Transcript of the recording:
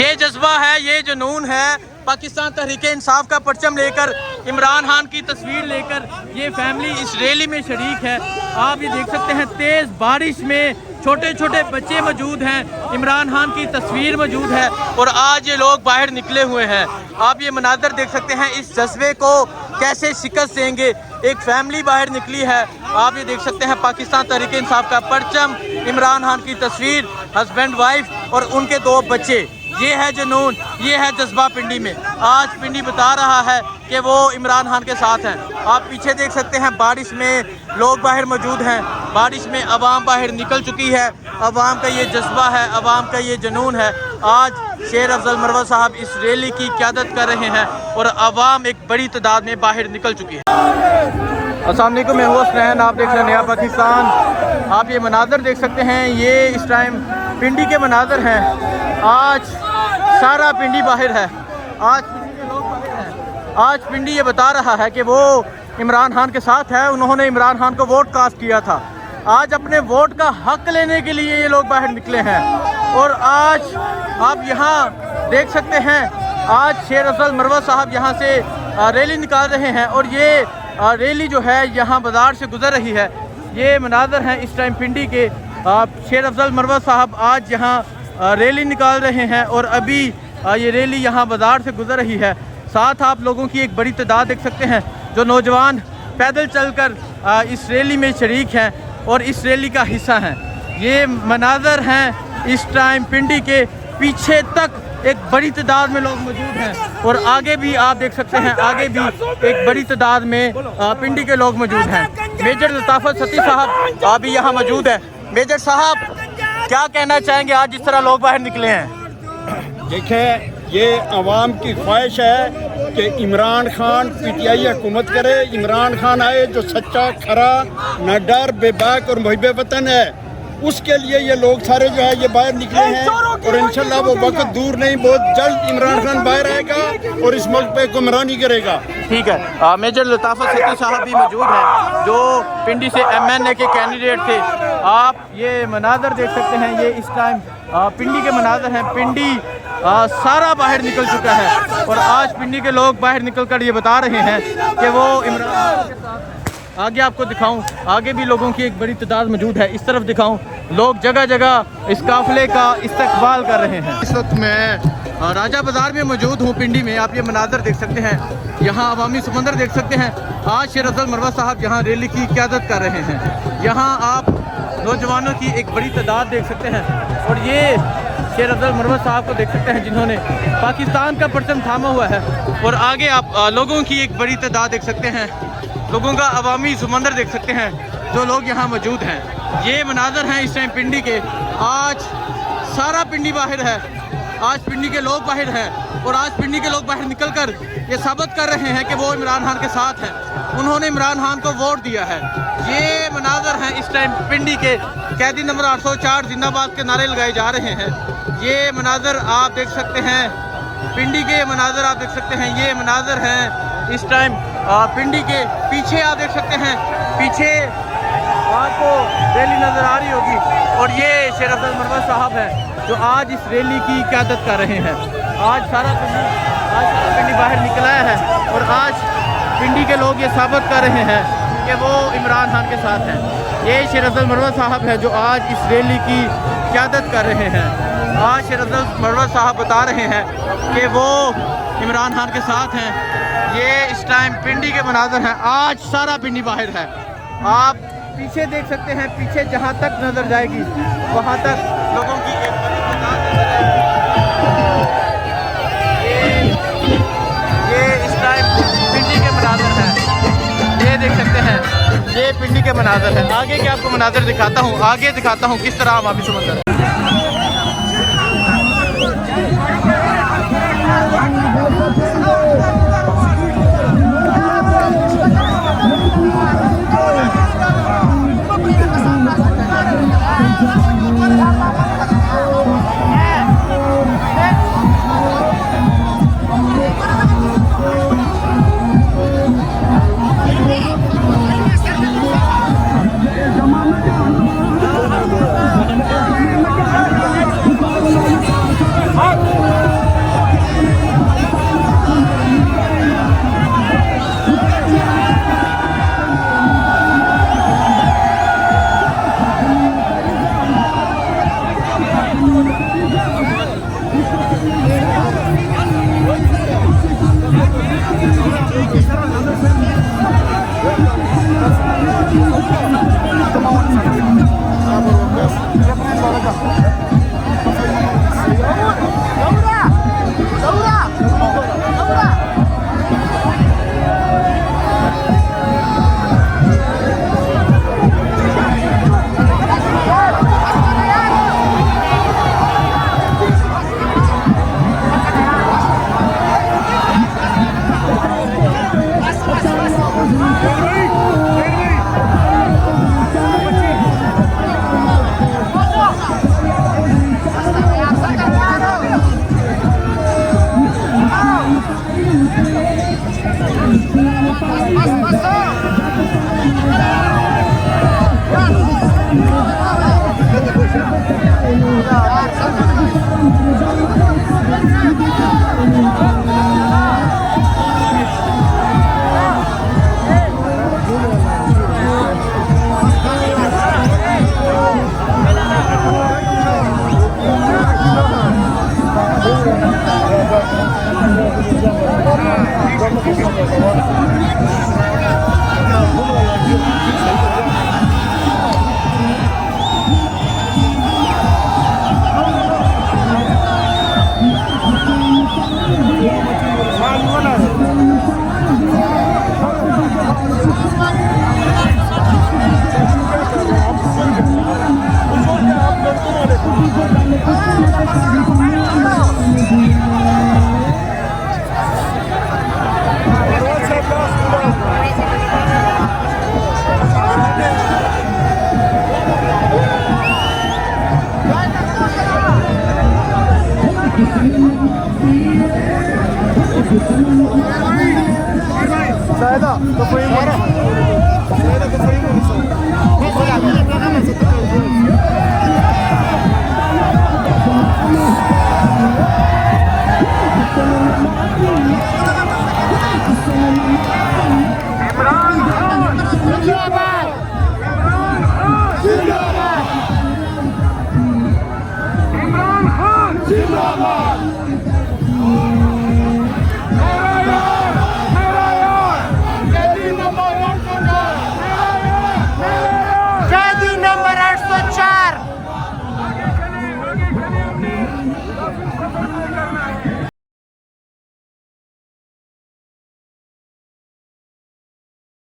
ये जज्बा है, ये जुनून है। पाकिस्तान तहरीक-ए-इंसाफ का परचम लेकर, इमरान खान की तस्वीर लेकर ये फैमिली इस रैली में शरीक है। आप ये देख सकते हैं तेज़ बारिश में छोटे छोटे बच्चे मौजूद हैं, इमरान खान की तस्वीर मौजूद है और आज ये लोग बाहर निकले हुए हैं। आप ये मनाज़र देख सकते हैं, इस जज्बे को कैसे शिकस्त देंगे। एक फैमिली बाहर निकली है, आप ये देख सकते हैं पाकिस्तान तहरीक-ए-इंसाफ का परचम, इमरान खान की तस्वीर, हस्बैंड वाइफ और उनके 2 बच्चे। ये है जुनून, ये है जज्बा पिंडी में। आज पिंडी बता रहा है कि वो इमरान खान के साथ हैं। आप पीछे देख सकते हैं बारिश में लोग बाहर मौजूद हैं, बारिश में अवाम बाहर निकल चुकी है। अवाम का ये जज्बा है, अवाम का ये जुनून है। आज शेर अफजल मरवत साहब इस रैली की क़यादत कर रहे हैं और अवाम एक बड़ी तादाद में बाहर निकल चुकी है। अस्सलाम वालेकुम, मैं हूँ हसनैन, आप देख रहे हैं नया पाकिस्तान। आप ये मनाज़र देख सकते हैं, ये इस टाइम पिंडी के मनाज़र हैं। आज सारा पिंडी बाहर है, आज पिंडी के लोग बाहर हैं। आज पिंडी ये बता रहा है कि वो इमरान खान के साथ है। उन्होंने इमरान खान को वोट कास्ट किया था। आज अपने वोट का हक लेने के लिए ये लोग बाहर निकले हैं और आज आप यहाँ देख सकते हैं, आज शेर अफजल मरवत साहब यहाँ से रैली निकाल रहे हैं और ये रैली जो है यहाँ बाज़ार से गुजर रही है। ये मनाज़र हैं इस टाइम पिंडी के। शेर अफजल मरवत साहब आज यहाँ रैली निकाल रहे हैं और अभी ये रैली यहाँ बाज़ार से गुजर रही है। साथ आप लोगों की एक बड़ी तादाद देख सकते हैं जो नौजवान पैदल चलकर इस रैली में शरीक हैं और इस रैली का हिस्सा हैं। ये मनाज़र हैं इस टाइम पिंडी के। पीछे तक एक बड़ी तादाद में लोग मौजूद हैं और आगे भी आप देख सकते हैं, आगे भी एक बड़ी तादाद में पिंडी के लोग मौजूद हैं। मेजर लताफ़त सती साहब अभी यहाँ मौजूद है। मेजर साहब, क्या कहना चाहेंगे आज जिस तरह लोग बाहर निकले हैं? देखिए, ये अवाम की ख्वाहिश है कि इमरान खान पीटीआई हुकूमत करे। इमरान खान आए जो सच्चा, खरा, न डर, बेबाक और मुहिब वतन है। उसके लिए ये लोग सारे जो है ये बाहर निकले हैं और इंशाल्लाह वो वक्त दूर नहीं, बहुत जल्द इमरान खान बाहर आएगा और इस मुल्क पे हुक्मरानी करेगा। ठीक है। मेजर लताफ़त सती साहब भी मौजूद हैं जो पिंडी से MNA के कैंडिडेट थे। आप ये मनाज़र देख सकते हैं, ये इस टाइम पिंडी के मनाज़र हैं। पिंडी सारा बाहर निकल चुका है और आज पिंडी के लोग बाहर निकल कर ये बता रहे हैं कि वो इमरान खान के साथ। आगे आपको दिखाऊं, आगे भी लोगों की एक बड़ी तादाद मौजूद है। इस तरफ दिखाऊं, लोग जगह जगह इस काफ़िले का इस्तकबाल कर रहे हैं। इस वक्त मैं राजा बाज़ार में मौजूद हूँ पिंडी में। आप ये मनाज़र देख सकते हैं, यहाँ अवामी समंदर देख सकते हैं। आज शेर अफजल मरवत साहब यहाँ रैली की क़यादत कर रहे हैं। यहाँ आप नौजवानों की एक बड़ी तादाद देख सकते हैं और ये शेर अफजल मरवत साहब को देख सकते हैं जिन्होंने पाकिस्तान का परचम थामा हुआ है। और आगे आप लोगों की एक बड़ी तादाद देख सकते हैं, लोगों का अवामी समंदर देख सकते हैं जो लोग यहाँ मौजूद हैं। ये मनाज़र हैं इस टाइम पिंडी के। आज सारा पिंडी बाहर है, आज पिंडी के लोग बाहर हैं और आज पिंडी के लोग बाहर निकलकर ये साबित कर रहे हैं कि वो इमरान खान के साथ हैं। उन्होंने इमरान खान को वोट दिया है। ये मनाज़र हैं इस टाइम पिंडी के। कैदी नंबर 804 जिंदाबाद के नारे लगाए जा रहे हैं। ये मनाज़र आप देख सकते हैं, पिंडी के मनाज़र आप देख सकते हैं। ये मनाज़र हैं इस टाइम पिंडी के। पीछे आप देख सकते हैं, पीछे आपको रैली नज़र आ रही होगी और ये शेर अफजल मरवत साहब हैं जो आज इस रैली की क़यादत कर रहे हैं। आज सारा पिंडी बाहर निकला है और आज पिंडी के लोग ये साबित कर रहे हैं कि वो इमरान खान के साथ हैं। ये शेर अफजल मरवत साहब है जो आज इस रैली की क़यादत कर रहे हैं। आज शेर अफजल मरवत साहब बता रहे हैं कि वो इमरान खान के साथ हैं। ये इस टाइम पिंडी के मनाज़र हैं। आज सारा पिंडी बाहर है। आप पीछे देख सकते हैं, पीछे जहाँ तक नज़र जाएगी वहाँ तक लोगों की एक बड़ी तादाद नज़र आएगी। ये इस टाइम पिंडी के मनाज़र हैं। ये देख सकते हैं, ये पिंडी के मनाज़र हैं। आगे के आपको मनाज़र दिखाता हूँ, आगे दिखाता हूँ किस तरह अवामी समंदर है। जिंदाबाद